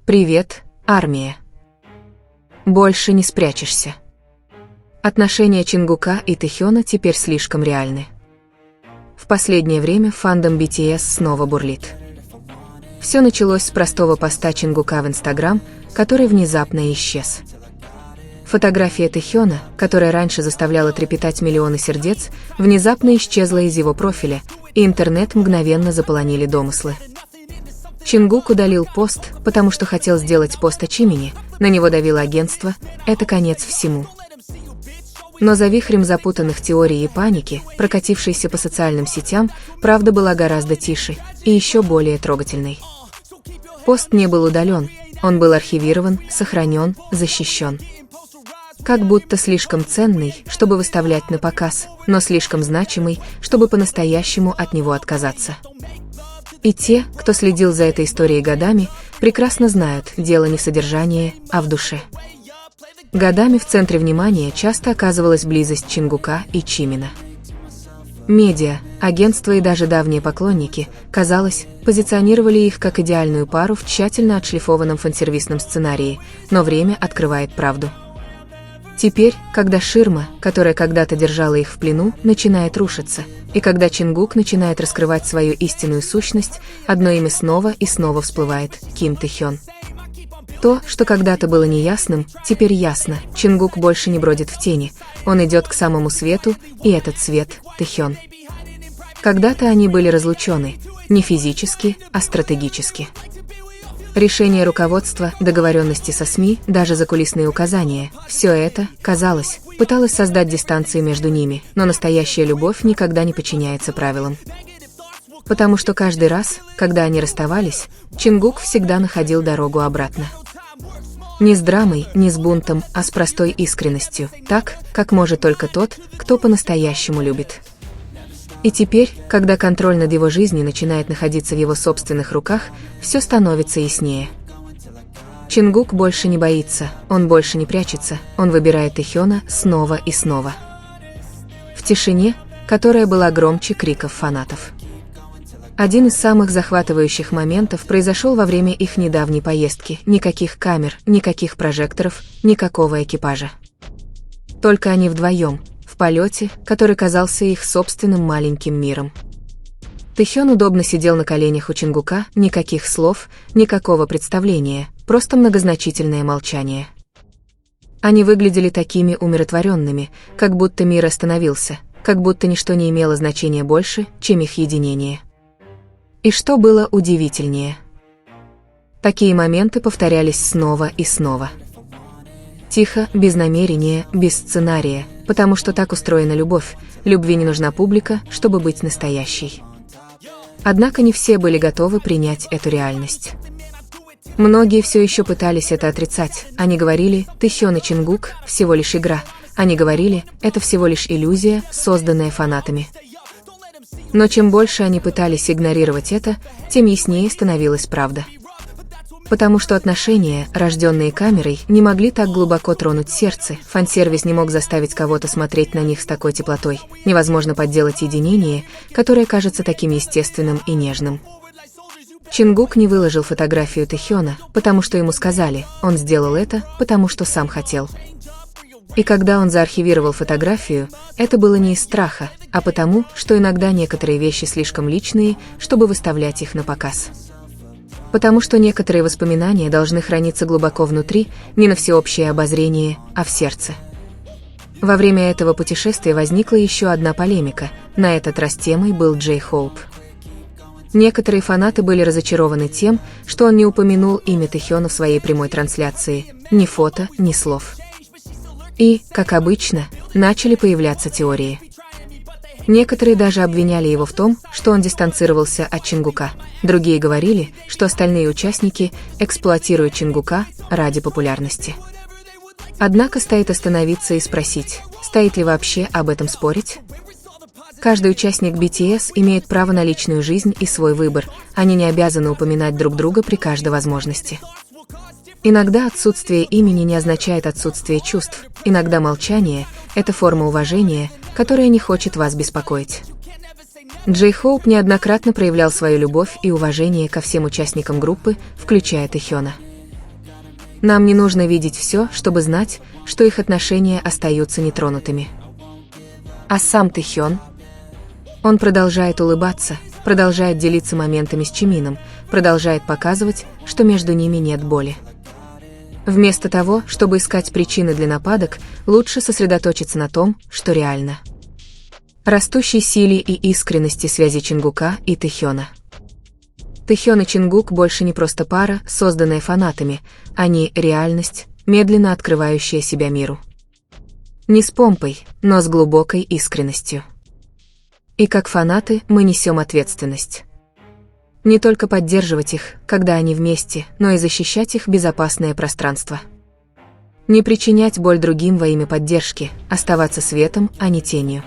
Привет, армия. Больше не спрячешься. Отношения Чингука и Тэхёна теперь слишком реальны. В последнее время фандом BTS снова бурлит. Все началось с простого поста Чингука в Инстаграм, который внезапно исчез. Фотография Тэхёна, которая раньше заставляла трепетать миллионы сердец, внезапно исчезла из его профиля, и интернет мгновенно заполонили домыслы. Чингук удалил пост, потому что хотел сделать пост о Чимине, на него давило агентство, это конец всему. Но за вихрем запутанных теорий и паники, прокатившейся по социальным сетям, правда была гораздо тише и еще более трогательной. Пост не был удален, он был архивирован, сохранен, защищен. Как будто слишком ценный, чтобы выставлять на показ, но слишком значимый, чтобы по-настоящему от него отказаться. И те, кто следил за этой историей годами, прекрасно знают, дело не в содержании, а в душе. Годами в центре внимания часто оказывалась близость Чингука и Чимина. Медиа, агентства и даже давние поклонники, казалось, позиционировали их как идеальную пару в тщательно отшлифованном фансервисном сценарии, но время открывает правду. Теперь, когда ширма, которая когда-то держала их в плену, начинает рушиться, и когда Чингук начинает раскрывать свою истинную сущность, одно имя снова и снова всплывает – Ким Тэхён. То, что когда-то было неясным, теперь ясно. Чингук больше не бродит в тени, он идет к самому свету, и этот свет – Тэхён. Когда-то они были разлучены, не физически, а стратегически. Решение руководства, договоренности со СМИ, даже закулисные указания – все это, казалось, пыталось создать дистанцию между ними, но настоящая любовь никогда не подчиняется правилам. Потому что каждый раз, когда они расставались, Чингук всегда находил дорогу обратно. Не с драмой, не с бунтом, а с простой искренностью, так, как может только тот, кто по-настоящему любит. И теперь, когда контроль над его жизнью начинает находиться в его собственных руках, все становится яснее. Чингук больше не боится, он больше не прячется, он выбирает Тэхёна снова и снова. В тишине, которая была громче криков фанатов. Один из самых захватывающих моментов произошел во время их недавней поездки. Никаких камер, никаких прожекторов, никакого экипажа. Только они вдвоем, в полете, который казался их собственным маленьким миром. Тэхён удобно сидел на коленях у Чингука, никаких слов, никакого представления, просто многозначительное молчание. Они выглядели такими умиротворенными, как будто мир остановился, как будто ничто не имело значения больше, чем их единение. И что было удивительнее? Такие моменты повторялись снова и снова. Тихо, без намерения, без сценария, потому что так устроена любовь, любви не нужна публика, чтобы быть настоящей. Однако не все были готовы принять эту реальность. Многие все еще пытались это отрицать, они говорили, Тэхён и Чингук – всего лишь игра, они говорили, это всего лишь иллюзия, созданная фанатами. Но чем больше они пытались игнорировать это, тем яснее становилась правда. Потому что отношения, рожденные камерой, не могли так глубоко тронуть сердце, фан-сервис не мог заставить кого-то смотреть на них с такой теплотой, невозможно подделать единение, которое кажется таким естественным и нежным. Чингук не выложил фотографию Тэхёна, потому что ему сказали, он сделал это, потому что сам хотел. И когда он заархивировал фотографию, это было не из страха, а потому, что иногда некоторые вещи слишком личные, чтобы выставлять их на показ. Потому что некоторые воспоминания должны храниться глубоко внутри, не на всеобщее обозрение, а в сердце. Во время этого путешествия возникла еще одна полемика, на этот раз темой был J-Hope. Некоторые фанаты были разочарованы тем, что он не упомянул имя Тэхёна в своей прямой трансляции, ни фото, ни слов. И, как обычно, начали появляться теории. Некоторые даже обвиняли его в том, что он дистанцировался от Чингука. Другие говорили, что остальные участники эксплуатируют Чингука ради популярности. Однако стоит остановиться и спросить, стоит ли вообще об этом спорить? Каждый участник BTS имеет право на личную жизнь и свой выбор, они не обязаны упоминать друг друга при каждой возможности. Иногда отсутствие имени не означает отсутствие чувств, иногда молчание – это форма уважения, которая не хочет вас беспокоить. J-Hope неоднократно проявлял свою любовь и уважение ко всем участникам группы, включая Тэхёна. Нам не нужно видеть все, чтобы знать, что их отношения остаются нетронутыми. А сам Тэхён? Он продолжает улыбаться, продолжает делиться моментами с Чимином, продолжает показывать, что между ними нет боли. Вместо того, чтобы искать причины для нападок, лучше сосредоточиться на том, что реально. Растущей силе и искренности связи Чингука и Тэхёна. Тэхён и Чингук больше не просто пара, созданная фанатами, они — реальность, медленно открывающая себя миру. Не с помпой, но с глубокой искренностью. И как фанаты мы несем ответственность. Не только поддерживать их, когда они вместе, но и защищать их безопасное пространство. Не причинять боль другим во имя поддержки, оставаться светом, а не тенью.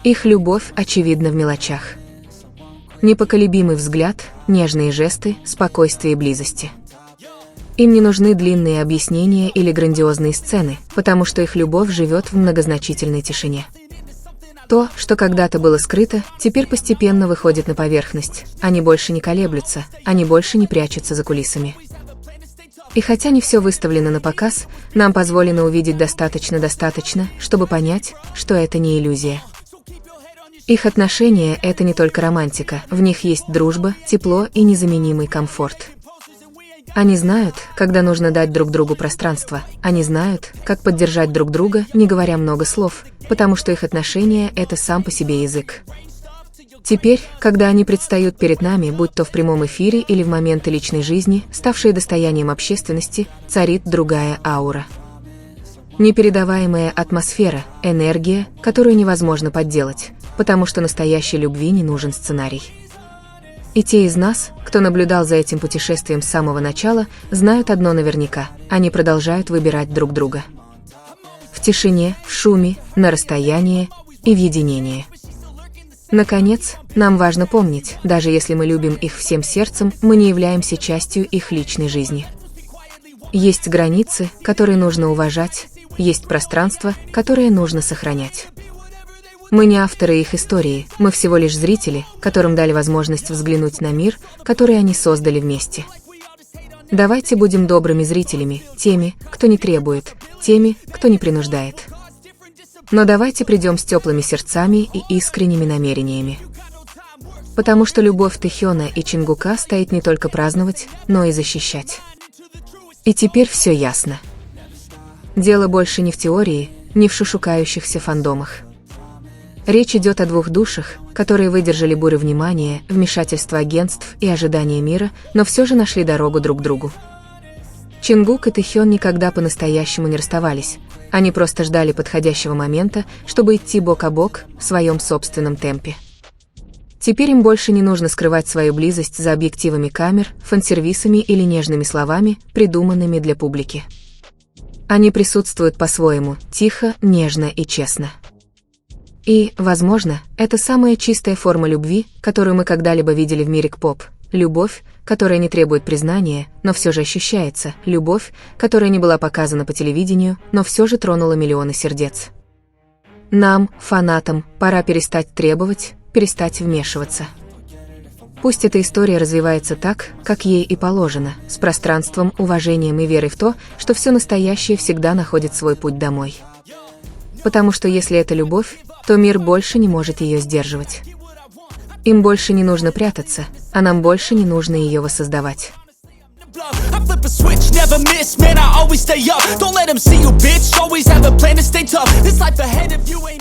Их любовь очевидна в мелочах. Непоколебимый взгляд, нежные жесты, спокойствие и близости. Им не нужны длинные объяснения или грандиозные сцены, потому что их любовь живет в многозначительной тишине. То, что когда-то было скрыто, теперь постепенно выходит на поверхность. Они больше не колеблются, они больше не прячутся за кулисами. И хотя не все выставлено на показ, нам позволено увидеть достаточно, чтобы понять, что это не иллюзия. Их отношения — это не только романтика, в них есть дружба, тепло и незаменимый комфорт. Они знают, когда нужно дать друг другу пространство, они знают, как поддержать друг друга, не говоря много слов, потому что их отношения — это сам по себе язык. Теперь, когда они предстают перед нами, будь то в прямом эфире или в моменты личной жизни, ставшие достоянием общественности, царит другая аура. Непередаваемая атмосфера, энергия, которую невозможно подделать, потому что настоящей любви не нужен сценарий. И те из нас, кто наблюдал за этим путешествием с самого начала, знают одно наверняка – они продолжают выбирать друг друга. В тишине, в шуме, на расстоянии и в единении. Наконец, нам важно помнить, даже если мы любим их всем сердцем, мы не являемся частью их личной жизни. Есть границы, которые нужно уважать, есть пространство, которое нужно сохранять. Мы не авторы их истории, мы всего лишь зрители, которым дали возможность взглянуть на мир, который они создали вместе. Давайте будем добрыми зрителями, теми, кто не требует, теми, кто не принуждает. Но давайте придем с теплыми сердцами и искренними намерениями. Потому что любовь Тэхёна и Чингука стоит не только праздновать, но и защищать. И теперь все ясно. Дело больше не в теории, не в шушукающихся фандомах. Речь идет о двух душах, которые выдержали бурю внимания, вмешательства агентств и ожидания мира, но все же нашли дорогу друг к другу. Чингук и Тэхён никогда по-настоящему не расставались, они просто ждали подходящего момента, чтобы идти бок о бок в своем собственном темпе. Теперь им больше не нужно скрывать свою близость за объективами камер, фан-сервисами или нежными словами, придуманными для публики. Они присутствуют по-своему, тихо, нежно и честно. И, возможно, это самая чистая форма любви, которую мы когда-либо видели в мире К-поп. Любовь, которая не требует признания, но все же ощущается. Любовь, которая не была показана по телевидению, но все же тронула миллионы сердец. Нам, фанатам, пора перестать требовать, перестать вмешиваться. Пусть эта история развивается так, как ей и положено, с пространством, уважением и верой в то, что все настоящее всегда находит свой путь домой. Потому что если это любовь, то мир больше не может ее сдерживать. Им больше не нужно прятаться, а нам больше не нужно ее воссоздавать. I flip a switch, never miss, man, I always stay up. Don't let them see you, bitch, always have a plan to stay tough. This life ahead of you ain't